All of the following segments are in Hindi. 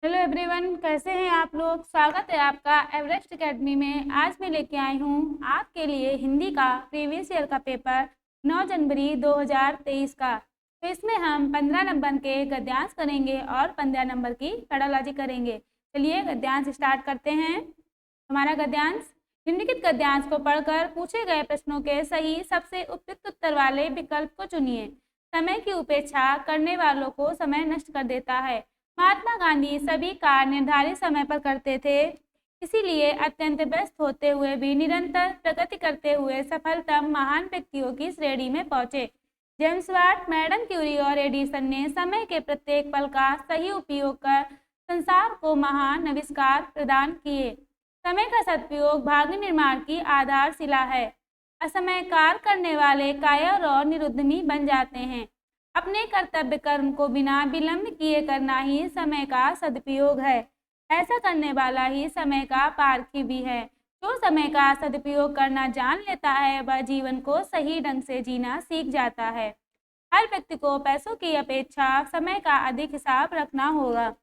हेलो एवरीवन, कैसे हैं आप लोग। स्वागत है आपका एवरेस्ट एकेडमी में। आज मैं लेके आई हूँ आपके लिए हिंदी का प्रीवियस ईयर का पेपर 9 जनवरी 2023 का। तो इसमें हम 15 नंबर के गद्यांश करेंगे और 15 नंबर की पेडोलॉजी करेंगे। चलिए गद्यांश स्टार्ट करते हैं। हमारा गद्यांश, निम्नलिखित गद्यांश को पढ़कर पूछे गए प्रश्नों के सही सबसे उपयुक्त उत्तर वाले विकल्प को चुनिए। समय की उपेक्षा करने वालों को समय नष्ट कर देता है। महात्मा गांधी सभी कार्य निर्धारित समय पर करते थे, इसीलिए अत्यंत व्यस्त होते हुए भी निरंतर प्रगति करते हुए सफलतम महान व्यक्तियों की श्रेणी में पहुंचे। जेम्स वाट, मैडम क्यूरी और एडिसन ने समय के प्रत्येक पल का सही उपयोग कर संसार को महान आविष्कार प्रदान किए। समय का सदुपयोग भाग्य निर्माण की आधारशिला है। असमय कार्य करने वाले कायर और निरुद्यमी बन जाते हैं। अपने कर्तव्य कर्म को बिना विलंब किए करना ही समय का सदुपयोग है। ऐसा करने वाला ही समय का पारखी भी है। जो समय का सदुपयोग करना जान लेता है वह जीवन को सही ढंग से जीना सीख जाता है। हर व्यक्ति को पैसों की अपेक्षा समय का अधिक हिसाब रखना होगा,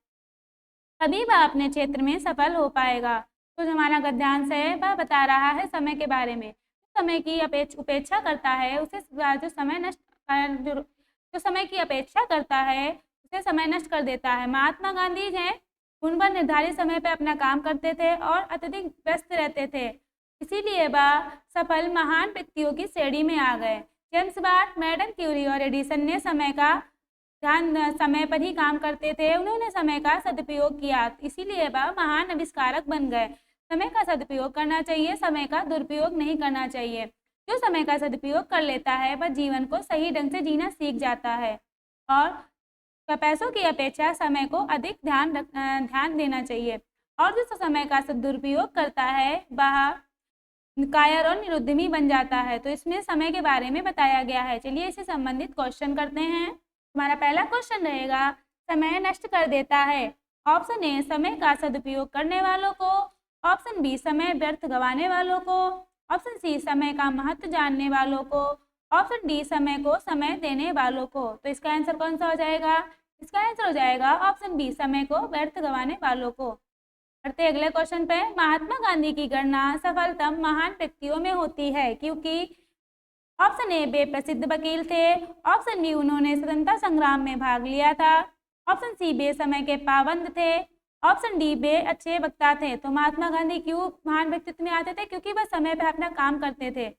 तभी वह अपने क्षेत्र में सफल हो पाएगा। तो जो हमारा गद्यांश है वह बता रहा है समय के बारे में। समय की उपेक्षा करता है उसे जो समय नष्ट जो समय की अपेक्षा करता है उसे समय नष्ट कर देता है। महात्मा गांधी हैं, उन पर निर्धारित समय पर अपना काम करते थे और अत्यधिक व्यस्त रहते थे, इसीलिए वह सफल महान व्यक्तियों की श्रेणी में आ गए। जेम्स वाट, मैडम क्यूरी और एडिसन ने समय पर ही काम करते थे। उन्होंने समय का सदुपयोग किया, इसीलिए वह महान आविष्कारक बन गए। समय का सदुपयोग करना चाहिए, समय का दुरुपयोग नहीं करना चाहिए। जो समय का सदुपयोग कर लेता है वह जीवन को सही ढंग से जीना सीख जाता है और पैसों की अपेक्षा समय को अधिक ध्यान देना चाहिए। और जो समय का दुरुपयोग करता है वह कायर और निरुद्यमी बन जाता है। तो इसमें समय के बारे में बताया गया है। चलिए इससे संबंधित क्वेश्चन करते हैं। हमारा पहला क्वेश्चन रहेगा, समय नष्ट कर देता है। ऑप्शन ए, समय का सदुपयोग करने वालों को। ऑप्शन बी, समय व्यर्थ गंवाने वालों को। ऑप्शन सी, समय का महत्व जानने वालों को। ऑप्शन डी, समय को समय देने वालों को। तो इसका आंसर कौन सा हो जाएगा? इसका आंसर हो जाएगा ऑप्शन बी, समय को व्यर्थ गंवाने वालों को। बढ़ते अगले क्वेश्चन पे। महात्मा गांधी की गणना सफलतम महान व्यक्तियों में होती है क्योंकि ऑप्शन ए, वे प्रसिद्ध वकील थे। ऑप्शन बी, उन्होंने स्वतंत्रता संग्राम में भाग लिया था। ऑप्शन सी, वे समय के पाबंद थे। ऑप्शन डी, वे अच्छे वक्ता थे। तो महात्मा गांधी क्यों महान व्यक्तित्व में आते थे? क्योंकि वह समय पर अपना काम करते थे।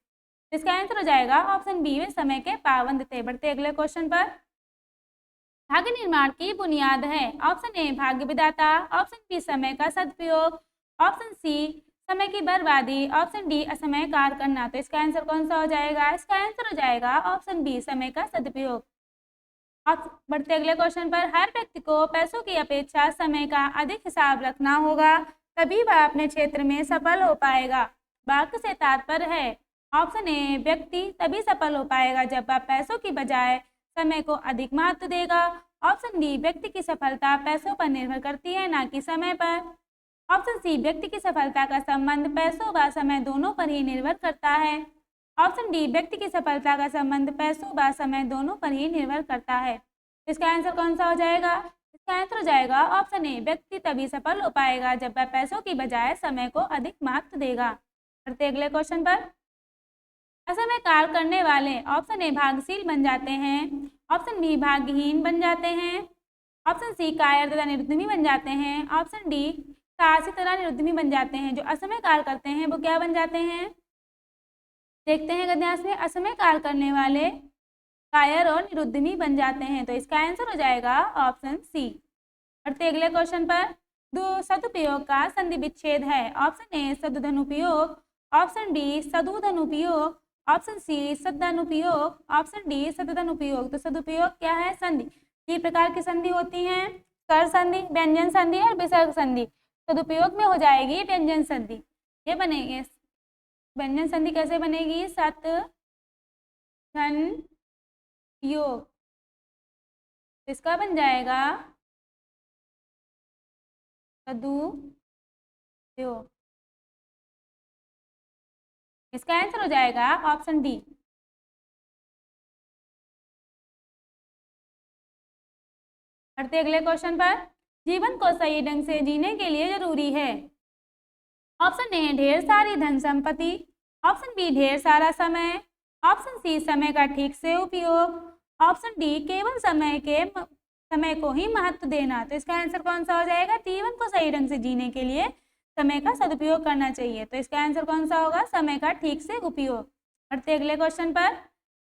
इसका आंसर हो जाएगा ऑप्शन बी, वे समय के पाबंद थे। बढ़ते अगले क्वेश्चन पर। भाग्य निर्माण की बुनियाद है। ऑप्शन ए, भाग्य विधाता। ऑप्शन बी, समय का सदुपयोग। ऑप्शन सी, समय की बर्बादी। ऑप्शन डी, असमय कार्य करना। तो इसका आंसर कौन सा हो जाएगा? इसका आंसर हो जाएगा ऑप्शन बी, समय का सदुपयोग। बढ़ते अगले क्वेश्चन पर। हर व्यक्ति को पैसों की अपेक्षा समय का अधिक हिसाब रखना होगा, तभी वह अपने क्षेत्र में सफल हो पाएगा। वाक्य से तात्पर्य है। ऑप्शन ए, व्यक्ति तभी सफल हो पाएगा जब वह पैसों की बजाय समय को अधिक महत्व देगा। ऑप्शन डी, व्यक्ति की सफलता पैसों पर निर्भर करती है, ना कि समय पर। ऑप्शन सी, व्यक्ति की सफलता का संबंध पैसों व समय दोनों पर ही निर्भर करता है। ऑप्शन डी, व्यक्ति की सफलता का संबंध पैसों व समय दोनों पर ही निर्भर करता है। इसका आंसर कौन सा हो जाएगा? इसका आंसर हो जाएगा ऑप्शन ए, व्यक्ति तभी सफल हो पाएगा जब वह पैसों की बजाय समय को अधिक महत्व देगा। बढ़ते अगले क्वेश्चन पर। असमय कार्य करने वाले ऑप्शन ए, भाग्यशील बन जाते हैं। ऑप्शन बी, भाग्यहीन बन जाते हैं। ऑप्शन सी, कायर तथा निरुद्यमी बन जाते हैं। ऑप्शन डी, साहसी तथा निरुद्यमी बन जाते हैं। जो असमय कार्य करते हैं वो क्या बन जाते हैं? देखते हैं गद्यांश में। असमय कार्य करने वाले कायर और निरुद्यमी बन जाते हैं। तो इसका आंसर हो जाएगा ऑप्शन सी। बढ़ते अगले क्वेश्चन पर। दो सदुपयोग का संधि विच्छेद है। ऑप्शन ए, सदुधनुपयोग। ऑप्शन बी, सदुधनुपयोग। ऑप्शन सी, सदनुपयोग। ऑप्शन डी, सदनुपयोग। तो सदुपयोग क्या है? संधि। तीन प्रकार की संधि होती हैं, स्वर संधि, व्यंजन संधि और विसर्ग संधि। सदुपयोग में हो जाएगी व्यंजन संधि। ये बनेगी व्यंजन संधि। कैसे बनेगी? सत धन योग। इसका बन जाएगा सदुपयोग। इसका आंसर हो जाएगा ऑप्शन डी। बढ़ते अगले क्वेश्चन पर। जीवन को सही ढंग से जीने के लिए जरूरी है? ऑप्शन ए ढेर सारी धन संपत्ति, ऑप्शन बी ढेर सारा समय, ऑप्शन सी समय का ठीक से उपयोग, ऑप्शन डी केवल समय को ही महत्व देना। तो इसका आंसर कौन सा हो जाएगा? जीवन को सही ढंग से जीने के लिए समय का सदुपयोग करना चाहिए। तो इसका आंसर कौन सा होगा? समय का ठीक से उपयोग। बढ़ते अगले क्वेश्चन पर।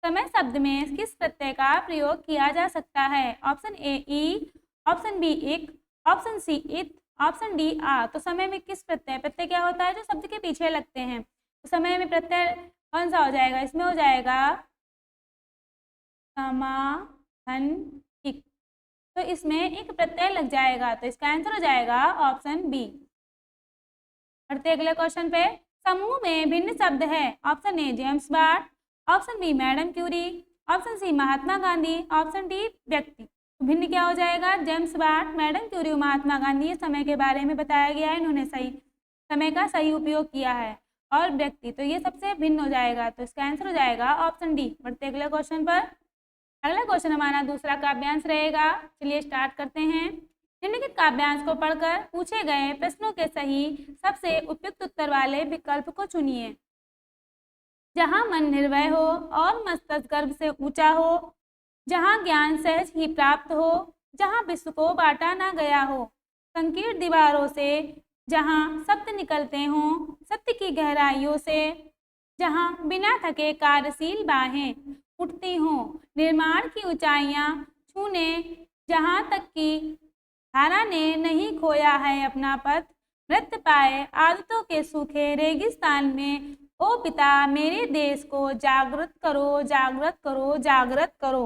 समय शब्द में किस प्रत्यय का प्रयोग किया जा सकता है? ऑप्शन ए ई, ऑप्शन बी इक, ऑप्शन सी इत, ऑप्शन डी आ। तो समय में किस प्रत्यय, प्रत्यय क्या होता है? जो शब्द के पीछे लगते हैं। तो समय में प्रत्यय कौन सा हो जाएगा? इसमें हो जाएगा समाहन इक। तो इसमें एक प्रत्यय लग जाएगा। तो इसका आंसर हो जाएगा ऑप्शन बी। बढ़ते अगले क्वेश्चन पे। समूह में भिन्न शब्द है। Option A James Bart, option B madam Curie, option C Mahatma Gandhi, option D व्यक्ति। तो भिन्न क्या हो जाएगा? James Bart, madam Curie, Mahatma Gandhi. ये समय के बारे में बताया गया है, इन्होंने समय का सही उपयोग किया है। और व्यक्ति, तो ये सबसे भिन्न हो जाएगा। तो इसका आंसर हो जाएगा ऑप्शन डी। बढ़ते अगले क्वेश्चन पर। अगला क्वेश्चन हमारा दूसरा काव्यांश रहेगा। चलिए स्टार्ट करते हैं। निम्नलिखित काव्यांश को पढ़कर पूछे गए प्रश्नों के सही सबसे उपयुक्त उत्तर वाले विकल्प को चुनिए। जहाँ मन निर्भय हो और मस्तिष्क गर्भ से ऊंचा हो, जहाँ ज्ञान सहज ही प्राप्त हो, जहाँ विश्व को बांटा ना गया हो, संकीर्ण दीवारों से जहाँ शब्द निकलते हों सत्य की गहराइयों से, जहाँ बिना थके कार्यशील बाहें उठती हों, निर्माण की ऊंचाइयाँ छूने जहाँ तक की धारा ने नहीं खोया है अपना पथ, मृत पाए आदतों के सूखे रेगिस्तान में, ओ पिता मेरे देश को जागृत करो, जागृत करो, जागृत करो।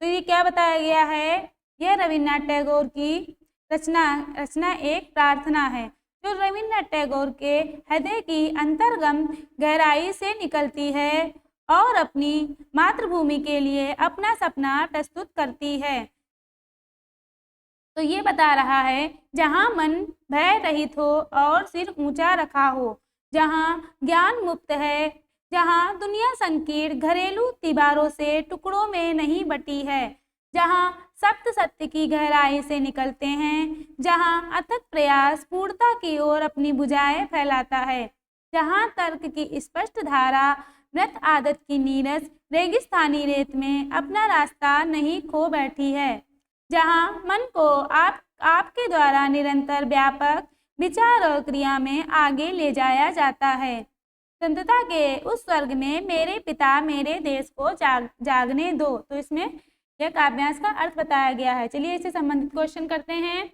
तो ये क्या बताया गया है? यह रविन्द्रनाथ टैगोर की रचना एक प्रार्थना है, जो रविन्द्रनाथ टैगोर के हृदय की अंतर्गम गहराई से निकलती है और अपनी मातृभूमि के लिए अपना सपना प्रस्तुत करती है। तो ये बता रहा है, जहाँ मन भय रहित हो और सिर ऊंचा रखा हो, जहाँ ज्ञान मुक्त है, जहाँ दुनिया संकीर्ण घरेलू दीवारों से टुकड़ों में नहीं बटी है, जहाँ सप्त सत्य की गहराई से निकलते हैं, जहाँ अथक प्रयास पूर्णता की ओर अपनी भुजाएं फैलाता है, जहाँ तर्क की स्पष्ट धारा मृत आदत की नीरस रेगिस्तानी रेत में अपना रास्ता नहीं खो बैठी है, जहाँ मन को आपके द्वारा निरंतर व्यापक विचार और क्रिया में आगे ले जाया जाता है। संतता के उस स्वर्ग में मेरे पिता मेरे देश को जागने दो। तो इसमें यह काव्यांश का अर्थ बताया गया है। चलिए इससे संबंधित क्वेश्चन करते हैं।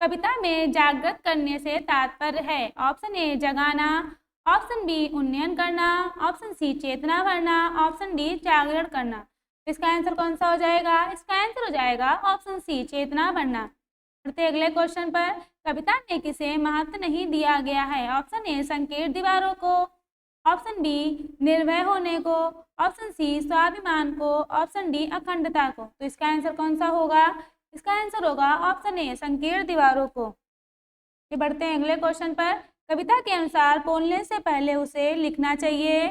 कविता में जागृत करने से तात्पर्य है? ऑप्शन ए जगाना, ऑप्शन बी उन्नयन करना, ऑप्शन सी चेतना भरना, ऑप्शन डी जागरण करना। इसका आंसर कौन सा हो जाएगा? इसका आंसर हो जाएगा ऑप्शन सी चेतना भरना। बढ़ते अगले क्वेश्चन पर। कविता में किसे महत्व नहीं दिया गया है? ऑप्शन ए संकीर्ण दीवारों को, ऑप्शन बी निर्भय होने को, ऑप्शन सी स्वाभिमान को, ऑप्शन डी अखंडता को। तो इसका आंसर कौन सा होगा? इसका आंसर होगा ऑप्शन ए संकीर्ण दीवारों को। ये बढ़ते हैं अगले क्वेश्चन पर। कविता के अनुसार बोलने से पहले उसे लिखना चाहिए।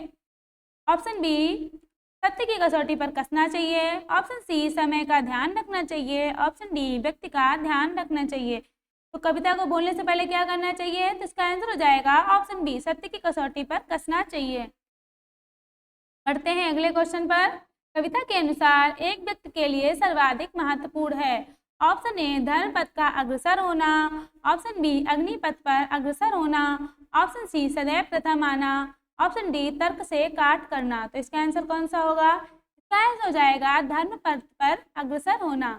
ऑप्शन बी सत्य की कसौटी पर कसना चाहिए, ऑप्शन सी समय का ध्यान रखना चाहिए, ऑप्शन डी व्यक्ति का ध्यान रखना चाहिए। तो कविता को बोलने से पहले क्या करना चाहिए? तो इसका आंसर हो जाएगा ऑप्शन बी सत्य की कसौटी पर कसना चाहिए। बढ़ते हैं अगले क्वेश्चन पर। कविता के अनुसार एक व्यक्ति के लिए सर्वाधिक महत्वपूर्ण है? ऑप्शन ए धर्म पथ का अग्रसर होना, ऑप्शन बी अग्नि पथ पर अग्रसर होना, ऑप्शन सी सदैव प्रथम आना, ऑप्शन डी तर्क से काट करना। तो इसका आंसर कौन सा होगा? इसका आंसर हो जाएगा धर्म पथ पर अग्रसर होना।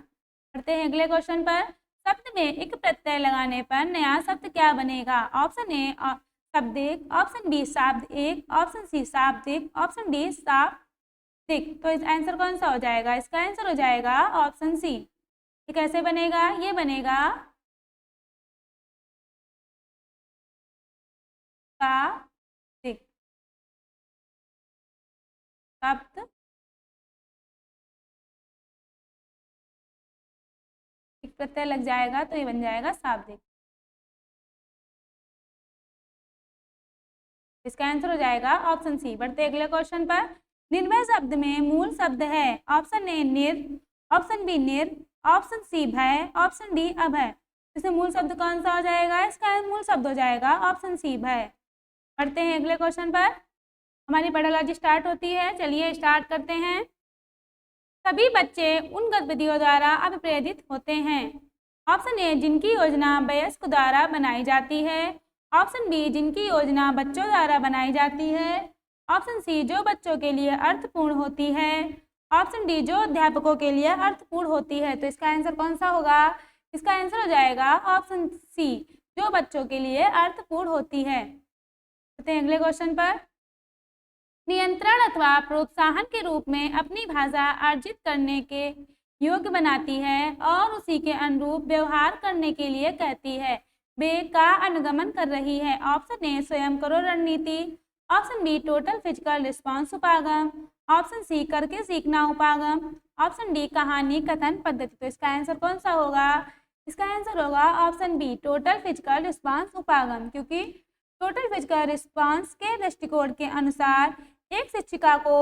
बढ़ते हैं अगले क्वेश्चन पर। शब्द में एक प्रत्यय लगाने पर नया शब्द क्या बनेगा? ऑप्शन ए शब्दिक, ऑप्शन बी शाब्दिक, ऑप्शन सी शाब्दिक, ऑप्शन डी शाब्दिक। तो इस आंसर कौन सा हो जाएगा? इसका आंसर हो जाएगा ऑप्शन सी। ये कैसे बनेगा? ये बनेगा शाब्दिक। शब्द एक प्रत्यय लग जाएगा तो ये बन जाएगा शाब्दिक। इसका आंसर हो जाएगा ऑप्शन सी। बढ़ते अगले क्वेश्चन पर। निर्भय शब्द में मूल शब्द है? ऑप्शन ए निर, ऑप्शन बी निर, ऑप्शन सी भय, ऑप्शन डी अभय। इसमें मूल शब्द कौन सा हो जाएगा? इसका मूल शब्द हो जाएगा ऑप्शन सी भय। पढ़ते हैं अगले क्वेश्चन पर। हमारी पेडालॉजी स्टार्ट होती है। चलिए स्टार्ट करते हैं। सभी बच्चे उन गतिविधियों द्वारा अभिप्रेरित होते हैं। ऑप्शन ए जिनकी योजना वयस्क द्वारा बनाई जाती है। ऑप्शन बी जिनकी योजना बच्चों द्वारा बनाई जाती है। ऑप्शन सी जो बच्चों के लिए अर्थपूर्ण होती है। ऑप्शन डी जो अध्यापकों के लिए अर्थपूर्ण होती है। तो इसका आंसर कौन सा होगा? इसका आंसर हो जाएगा ऑप्शन सी जो बच्चों के लिए अर्थपूर्ण होती है। चलते हैं अगले क्वेश्चन पर। नियंत्रण अथवा प्रोत्साहन के रूप में अपनी भाषा अर्जित करने के योग्य बनाती है और उसी के अनुरूप व्यवहार करने के लिए कहती है। वे का अनुगमन कर रही है। ऑप्शन ए स्वयं करो रणनीति। Option B total physical response उपागम। ऑप्शन सी करके सीखना उपागम। ऑप्शन डी कहानी कथन पद्धति। तो इसका आंसर कौन सा होगा? इसका आंसर होगा option B total physical response उपागम, क्योंकि टोटल फिजिकल रिस्पॉन्स के दृष्टिकोण के अनुसार एक शिक्षिका को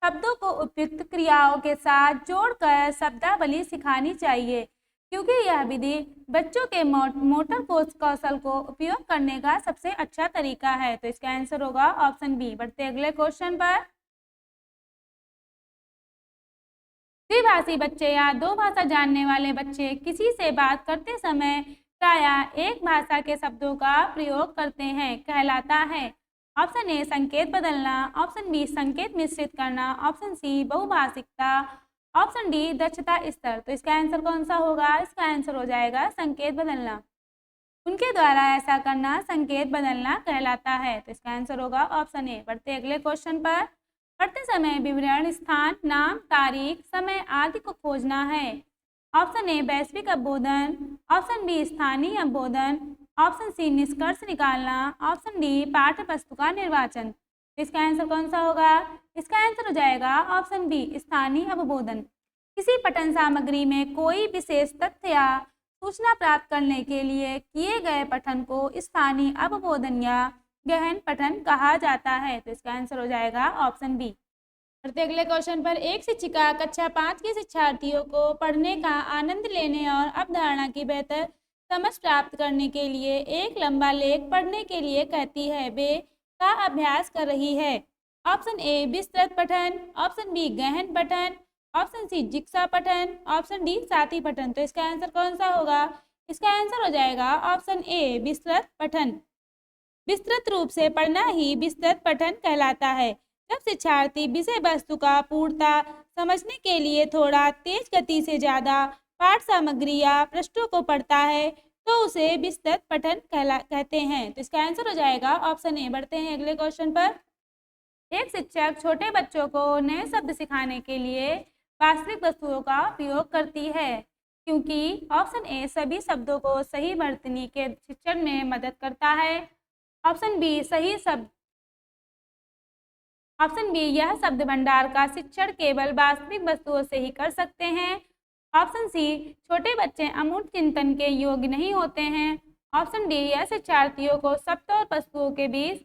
शब्दों को उपयुक्त क्रियाओं के साथ जोड़कर शब्दावली सिखानी चाहिए, क्योंकि यह विधि बच्चों के मोटर कौशल को उपयोग करने का सबसे अच्छा तरीका है। तो इसका आंसर होगा ऑप्शन बी। बढ़ते अगले क्वेश्चन पर। द्विभाषी बच्चे या दो भाषा जानने वाले बच्चे किसी से बात करते समय प्रायः एक भाषा के शब्दों का प्रयोग करते हैं, कहलाता है। ऑप्शन ए संकेत बदलना। ऑप्शन बी संकेत मिश्रित करना। ऑप्शन सी बहुभाषिकता। ऑप्शन डी दक्षता स्तर। तो इसका आंसर कौन सा होगा? इसका आंसर हो जाएगा संकेत बदलना। उनके द्वारा ऐसा करना संकेत बदलना कहलाता है। तो इसका आंसर होगा ऑप्शन ए। बढ़ते अगले क्वेश्चन पर। पढ़ते समय विवरण, स्थान, नाम, तारीख, समय आदि को खोजना है। ऑप्शन ए वैश्विक अवबोधन। ऑप्शन बी स्थानीय अवबोधन। ऑप्शन सी निष्कर्ष निकालना। ऑप्शन डी पाठ्य वस्तु का निर्वाचन। इसका आंसर कौन सा होगा? इसका आंसर हो जाएगा ऑप्शन बी स्थानीय अवबोधन। किसी पठन सामग्री में कोई विशेष तथ्य या सूचना प्राप्त करने के लिए किए गए पठन को स्थानीय अवबोधन या गहन पठन कहा जाता है। तो इसका आंसर हो जाएगा ऑप्शन बी। बढ़ते अगले क्वेश्चन पर। एक शिक्षिका कक्षा 5 के शिक्षार्थियों को पढ़ने का आनंद लेने और अवधारणा की बेहतर समझ प्राप्त करने के लिए एक लंबा लेख पढ़ने के लिए कहती है। वे का अभ्यास कर रही है। ऑप्शन ए विस्तृत पठन। ऑप्शन बी गहन पठन। ऑप्शन सी जिक्सा पठन। ऑप्शन डी साथी पठन। तो इसका आंसर कौन सा होगा? इसका आंसर हो जाएगा ऑप्शन ए विस्तृत पठन। विस्तृत रूप से पढ़ना ही विस्तृत पठन कहलाता है। जब शिक्षार्थी विषय वस्तु का पूर्णता समझने के लिए थोड़ा तेज गति से ज़्यादा पाठ सामग्री या पृष्ठों को पढ़ता है तो उसे विस्तृत पठन कहते हैं। तो इसका आंसर हो जाएगा ऑप्शन ए। बढ़ते हैं अगले क्वेश्चन पर। एक शिक्षक छोटे बच्चों को नए शब्द सिखाने के लिए वास्तविक वस्तुओं का उपयोग करती है, क्योंकि ऑप्शन ए सभी शब्दों को सही वर्तनी के शिक्षण में मदद करता है। ऑप्शन बी सही शब्द। ऑप्शन बी यह शब्द भंडार का शिक्षण केवल वास्तविक वस्तुओं से ही कर सकते हैं। ऑप्शन सी छोटे बच्चे अमूर्त चिंतन के योग्य नहीं होते हैं। ऑप्शन डी यह शिक्षार्थियों को शब्द और वस्तुओं के बीच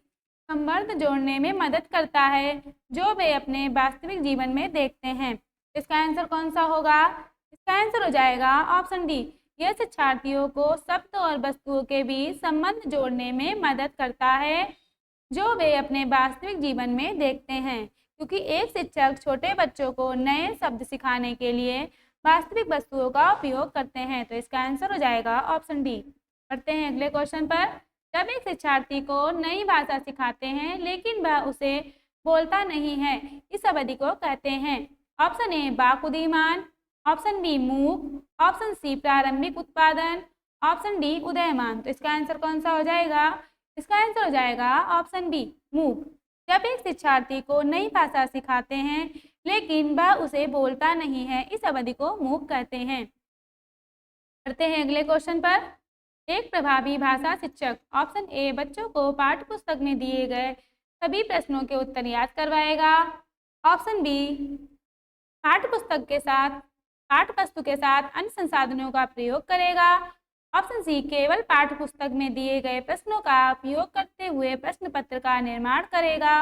संबंध जोड़ने में मदद करता है जो वे अपने वास्तविक जीवन में देखते हैं। इसका आंसर कौन सा होगा? इसका आंसर हो जाएगा ऑप्शन डी। यह शिक्षार्थियों को शब्द और वस्तुओं के बीच संबंध जोड़ने में मदद करता है जो वे अपने वास्तविक जीवन में देखते हैं, क्योंकि एक शिक्षक छोटे बच्चों को नए शब्द सिखाने के लिए वास्तविक वस्तुओं का उपयोग करते हैं। तो इसका आंसर हो जाएगा ऑप्शन डी। पढ़ते हैं अगले क्वेश्चन पर। जब एक शिक्षार्थी को नई भाषा सिखाते हैं लेकिन वह उसे बोलता नहीं है, इस अवधि को कहते हैं। ऑप्शन ए वाक उदीयमान। ऑप्शन बी मूक। ऑप्शन सी प्रारंभिक उत्पादन। ऑप्शन डी उदयमान। तो इसका आंसर कौन सा हो जाएगा? इसका आंसर हो जाएगा ऑप्शन बी मूक। जब एक शिक्षार्थी को नई भाषा सिखाते हैं लेकिन वह उसे बोलता नहीं है, इस अवधि को मूक कहते हैं। पढ़ते हैं अगले क्वेश्चन पर। एक प्रभावी भाषा शिक्षक ऑप्शन ए बच्चों को पाठ्य पुस्तक में दिए गए सभी प्रश्नों के उत्तर याद करवाएगा। ऑप्शन बी पाठ्य पुस्तक के साथ पाठ्य वस्तु के साथ अन्य संसाधनों का प्रयोग करेगा। ऑप्शन सी केवल पाठ्य पुस्तक में दिए गए प्रश्नों का उपयोग करते हुए प्रश्न पत्र का निर्माण करेगा।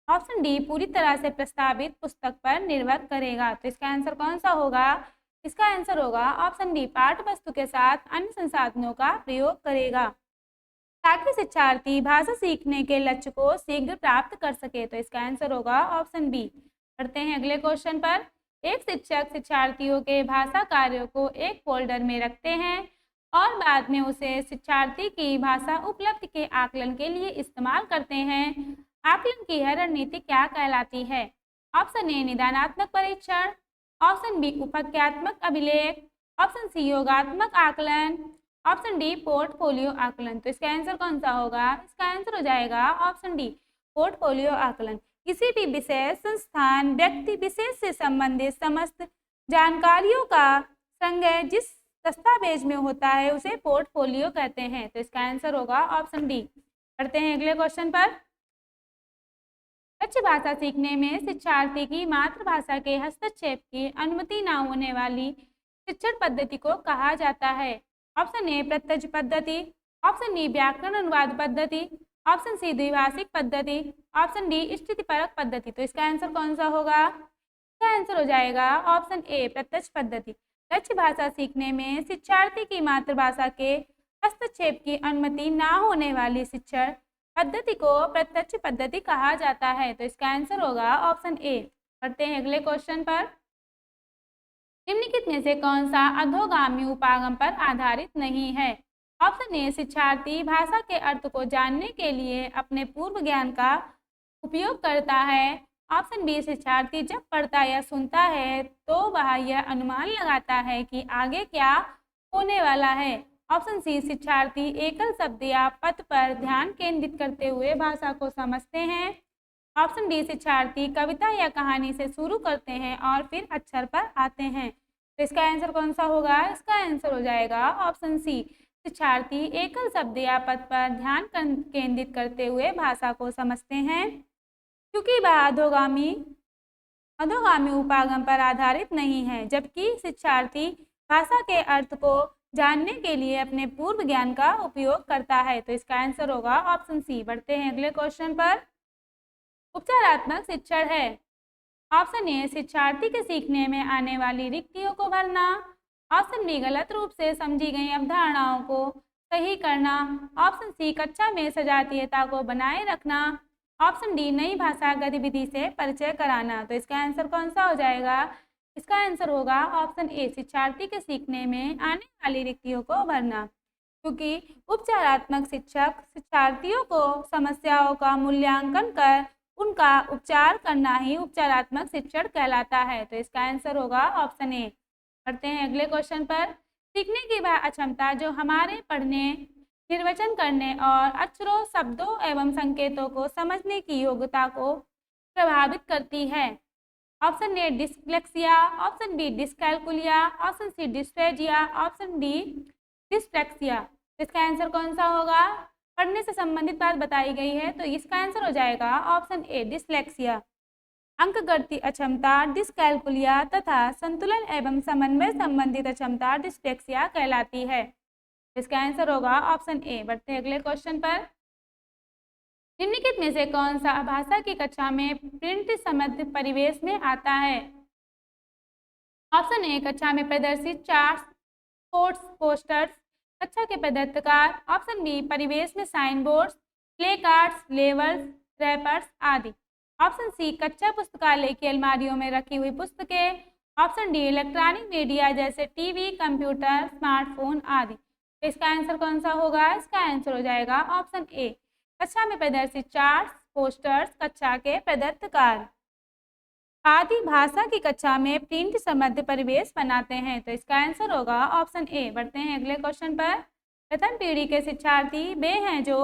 ऑप्शन डी पूरी तरह से प्रस्तावित पुस्तक पर निर्भर करेगा। तो इसका आंसर कौन सा होगा? इसका आंसर होगा ऑप्शन डी, पाठ्य वस्तु के साथ अन्य संसाधनों का प्रयोग करेगा ताकि शिक्षार्थी भाषा सीखने के लक्ष्य को शीघ्र प्राप्त कर सके। तो इसका आंसर होगा ऑप्शन बी। पढ़ते हैं अगले क्वेश्चन पर। एक शिक्षक शिक्षार्थियों के भाषा कार्यों को एक फोल्डर में रखते हैं और बाद में उसे शिक्षार्थी की भाषा उपलब्धि के आकलन के लिए इस्तेमाल करते हैं। आकलन की यह रणनीति क्या कहलाती है? ऑप्शन ए, निदानात्मक परीक्षण, ऑप्शन बी, उपवाक्यात्मक अभिलेख, ऑप्शन सी, योगात्मक आकलन, ऑप्शन डी, पोर्टफोलियो आकलन। तो इसका आंसर कौन सा होगा? इसका आंसर हो जाएगा ऑप्शन डी, पोर्टफोलियो आकलन। किसी भी विशेष संस्थान व्यक्ति विशेष से संबंधित समस्त जानकारियों का संग्रह जिस दस्तावेज में होता है उसे पोर्टफोलियो कहते हैं। तो इसका आंसर होगा ऑप्शन डी। पढ़ते हैं अगले क्वेश्चन पर। कच्छ भाषा सीखने में शिक्षार्थी की मातृभाषा के हस्तक्षेप की अनुमति न होने वाली शिक्षण पद्धति को कहा जाता है। ऑप्शन ए, प्रत्यक्ष पद्धति, ऑप्शन डी, व्याकरण अनुवाद पद्धति, ऑप्शन सी, द्विभाषिक पद्धति, ऑप्शन डी, स्थितिपरक पद्धति। तो इसका आंसर कौन सा होगा? इसका आंसर हो जाएगा ऑप्शन ए, प्रत्यक्ष पद्धति। कच्छ भाषा सीखने में शिक्षार्थी की मातृभाषा के हस्तक्षेप की अनुमति न होने वाली शिक्षण पद्धति को प्रत्यक्ष पद्धति कहा जाता है। तो इसका आंसर होगा ऑप्शन ए। पढ़ते हैं अगले क्वेश्चन पर। निम्नलिखित में से कौन सा अधोगामी उपागम पर आधारित नहीं है? ऑप्शन ए, शिक्षार्थी भाषा के अर्थ को जानने के लिए अपने पूर्व ज्ञान का उपयोग करता है। ऑप्शन बी, शिक्षार्थी जब पढ़ता या सुनता है तो वह यह अनुमान लगाता है कि आगे क्या होने वाला है। ऑप्शन सी, शिक्षार्थी एकल शब्द या पद पर ध्यान केंद्रित करते हुए भाषा को समझते हैं। ऑप्शन डी, शिक्षार्थी कविता या कहानी से शुरू करते हैं और फिर अक्षर पर आते हैं। तो इसका आंसर कौन सा होगा? इसका आंसर हो जाएगा ऑप्शन सी, शिक्षार्थी एकल शब्द या पद पर ध्यान केंद्रित करते हुए भाषा को समझते हैं। क्योंकि वह अधोगामी उपागम पर आधारित नहीं है, जबकि शिक्षार्थी भाषा के अर्थ को जानने के लिए अपने पूर्व ज्ञान का उपयोग करता है। तो इसका आंसर होगा ऑप्शन सी। बढ़ते हैं अगले क्वेश्चन पर। उपचारात्मक शिक्षण है। ऑप्शन ए, शिक्षार्थी के सीखने में आने वाली रिक्तियों को भरना। ऑप्शन बी, गलत रूप से समझी गई अवधारणाओं को सही करना। ऑप्शन सी, कक्षा में सजातीयता को बनाए रखना। ऑप्शन डी, नई भाषा गतिविधि से परिचय कराना। तो इसका आंसर कौन सा हो जाएगा? इसका आंसर होगा ऑप्शन ए, शिक्षार्थी के सीखने में आने वाली रिक्तियों को भरना। क्योंकि उपचारात्मक शिक्षक शिक्षार्थियों को समस्याओं का मूल्यांकन कर उनका उपचार करना ही उपचारात्मक शिक्षण कहलाता है। तो इसका आंसर होगा ऑप्शन ए। पढ़ते हैं अगले क्वेश्चन पर। सीखने की वह अक्षमता जो हमारे पढ़ने, निर्वचन करने और अक्षरों, शब्दों एवं संकेतों को समझने की योग्यता को प्रभावित करती है। Option A, dyslexia, option B, dyscalculia, option C, dysphagia, option D, dyslexia. इसका आंसर कौन सा होगा? पढ़ने से संबंधित बात बताई गई है, तो इसका आंसर हो जाएगा ऑप्शन ए, डिस्लेक्सिया। अंकगणितीय अक्षमता डिस्कैलकुलिया तथा संतुलन एवं समन्वय संबंधित अक्षमता डिस्लेक्सिया कहलाती है। इसका आंसर होगा ऑप्शन ए। बढ़ते हैं अगले क्वेश्चन पर। निम्नलिखित में से कौन सा भाषा की कक्षा में प्रिंट समृद्ध परिवेश में आता है? ऑप्शन ए, कक्षा में प्रदर्शित चार्ट्स, पोस्टर्स, कक्षा के प्रदत्तकार। ऑप्शन बी, परिवेश में sign boards, play cards, labels, wrappers आदि। ऑप्शन सी, कक्षा पुस्तकालय की अलमारियों में रखी हुई पुस्तकें। ऑप्शन डी, इलेक्ट्रॉनिक मीडिया जैसे टीवी, कंप्यूटर, स्मार्टफोन आदि। तो इसका आंसर कौन सा होगा? इसका आंसर हो जाएगा ऑप्शन ए, कक्षा में प्रदर्शित चार्ट्स, पोस्टर्स, कक्षा के प्रदत्तकार आदि भाषा की कक्षा में प्रिंट समृद्ध परिवेश बनाते हैं। तो इसका आंसर होगा ऑप्शन ए। बढ़ते हैं अगले क्वेश्चन पर। प्रथम पीढ़ी के शिक्षार्थी वे हैं जो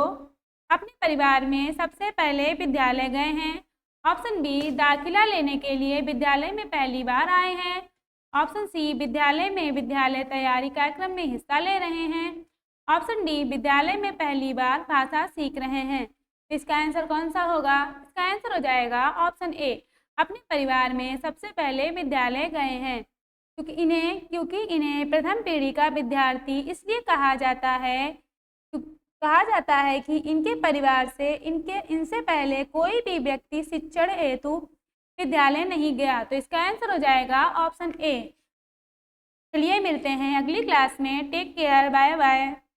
अपने परिवार में सबसे पहले विद्यालय गए हैं। ऑप्शन बी, दाखिला लेने के लिए विद्यालय में पहली बार आए हैं। ऑप्शन सी, विद्यालय में विद्यालय तैयारी कार्यक्रम में हिस्सा ले रहे हैं। ऑप्शन डी, विद्यालय में पहली बार भाषा सीख रहे हैं। इसका आंसर कौन सा होगा? इसका आंसर हो जाएगा ऑप्शन ए, अपने परिवार में सबसे पहले विद्यालय गए हैं। क्योंकि इन्हें प्रथम पीढ़ी का विद्यार्थी इसलिए कहा जाता है कि इनके परिवार से इनसे पहले कोई भी व्यक्ति शिक्षण हेतु विद्यालय नहीं गया। तो इसका आंसर हो जाएगा ऑप्शन ए। चलिए मिलते हैं अगली क्लास में। Take care, bye bye.